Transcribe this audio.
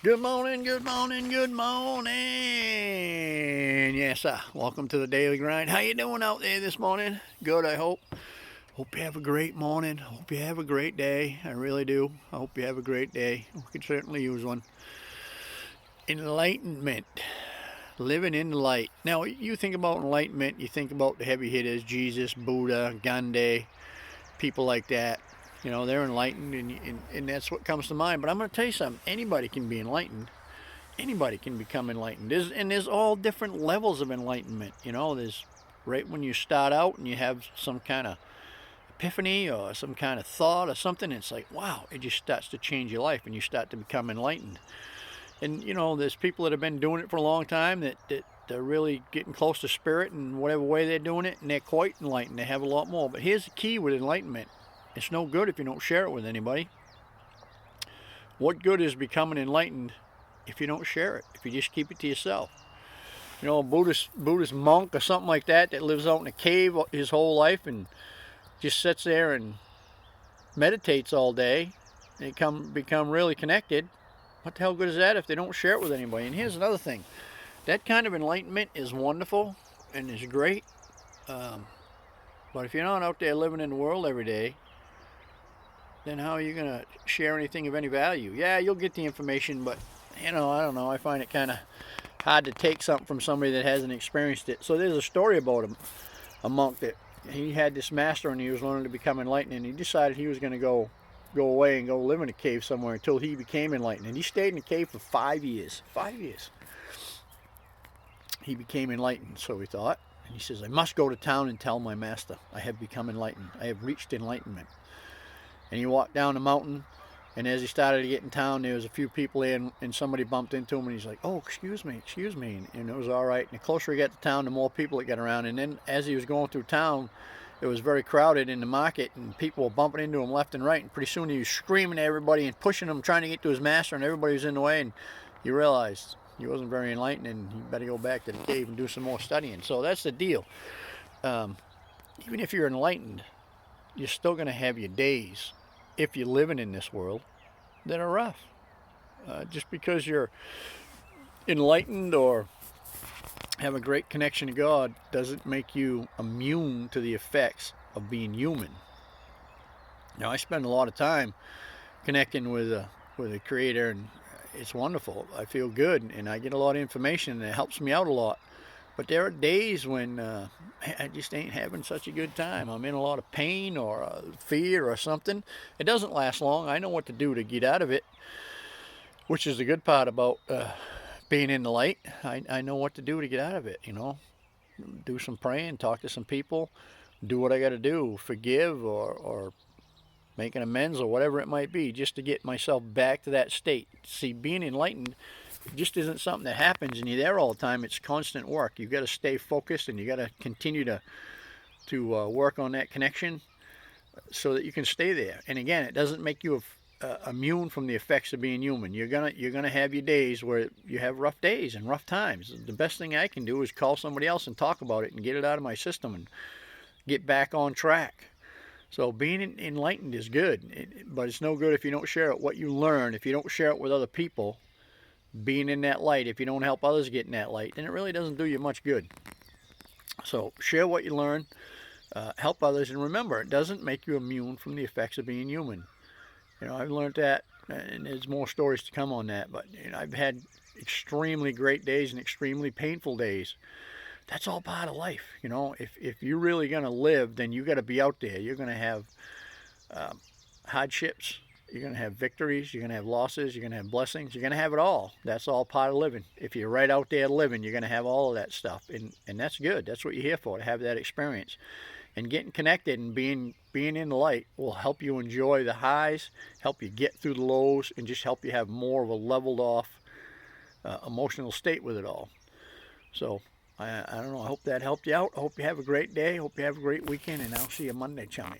Good morning, good morning, good morning. Yes, welcome to the daily grind. How you doing out there this morning? Good, I hope. Hope you have a great morning. Hope you have a great day. I really do. I hope you have a great day. We could certainly use one. Enlightenment. Living in the light. Now, you think about enlightenment, you think about the heavy hitters, Jesus, Buddha, Gandhi, people like that. You know, they're enlightened, and that's what comes to mind. But I'm going to tell you something. Anybody can be enlightened. Anybody can become enlightened. There's all different levels of enlightenment. You know, there's right when you start out and you have some kind of epiphany or some kind of thought or something, it's like, wow, it just starts to change your life and you start to become enlightened. And, you know, there's people that have been doing it for a long time that they're really getting close to spirit in whatever way they're doing it, and they're quite enlightened. They have a lot more. But here's the key with enlightenment. It's no good if you don't share it with anybody. What good is becoming enlightened if you don't share it, if you just keep it to yourself? You know, a Buddhist monk or something like that lives out in a cave his whole life and just sits there and meditates all day and become really connected. What the hell good is that if they don't share it with anybody? And here's another thing. That kind of enlightenment is wonderful and is great. But if you're not out there living in the world every day, then how are you going to share anything of any value? Yeah, you'll get the information, but, you know, I don't know. I find it kind of hard to take something from somebody that hasn't experienced it. So there's a story about a monk that he had this master and he was learning to become enlightened, and he decided he was going to go away and go live in a cave somewhere until he became enlightened. And he stayed in the cave for 5 years. 5 years. He became enlightened, so he thought. And he says, I must go to town and tell my master I have become enlightened. I have reached enlightenment. And he walked down the mountain, and as he started to get in town, there was a few people there, and somebody bumped into him, and he's like, oh, excuse me. And it was all right. And the closer he got to town, the more people that got around. And then as he was going through town, it was very crowded in the market, and people were bumping into him left and right. And pretty soon he was screaming at everybody and pushing them, trying to get to his master, and everybody was in the way. And he realized he wasn't very enlightened, and he better go back to the cave and do some more studying. So that's the deal. Even if you're enlightened, you're still going to have your days, if you're living in this world, that are rough. Just because you're enlightened or have a great connection to God doesn't make you immune to the effects of being human. Now, I spend a lot of time connecting with a Creator, and it's wonderful. I feel good, and I get a lot of information, and it helps me out a lot. But there are days when I just ain't having such a good time. I'm in a lot of pain or fear or something. It doesn't last long. I know what to do to get out of it, which is the good part about being in the light. I know what to do to get out of it, you know. Do some praying, talk to some people, do what I got to do, forgive or make an amends or whatever it might be, just to get myself back to that state. See, being enlightened just isn't something that happens and you're there all the time. It's constant work. You've got to stay focused, and you got to continue to work on that connection so that you can stay there. And again, it doesn't make you immune from the effects of being human. You're gonna have your days where you have rough days and rough times. The best thing I can do is call somebody else and talk about it and get it out of my system and get back on track. So being enlightened is good, but it's no good if you don't share it. What you learn, if you don't share it with other people, being in that light, if you don't help others get in that light, then it really doesn't do you much good. So share what you learn, help others, and remember, it doesn't make you immune from the effects of being human. You know, I've learned that, and there's more stories to come on that, but you know, I've had extremely great days and extremely painful days. That's all part of life. You know, if you're really going to live, then you got to be out there. You're going to have hardships. You're going to have victories. You're going to have losses. You're going to have blessings. You're going to have it all. That's all part of living. If you're right out there living, you're going to have all of that stuff. And that's good. That's what you're here for, to have that experience. And getting connected and being in the light will help you enjoy the highs, help you get through the lows, and just help you have more of a leveled off emotional state with it all. So I don't know. I hope that helped you out. I hope you have a great day. I hope you have a great weekend, and I'll see you Monday, chummy.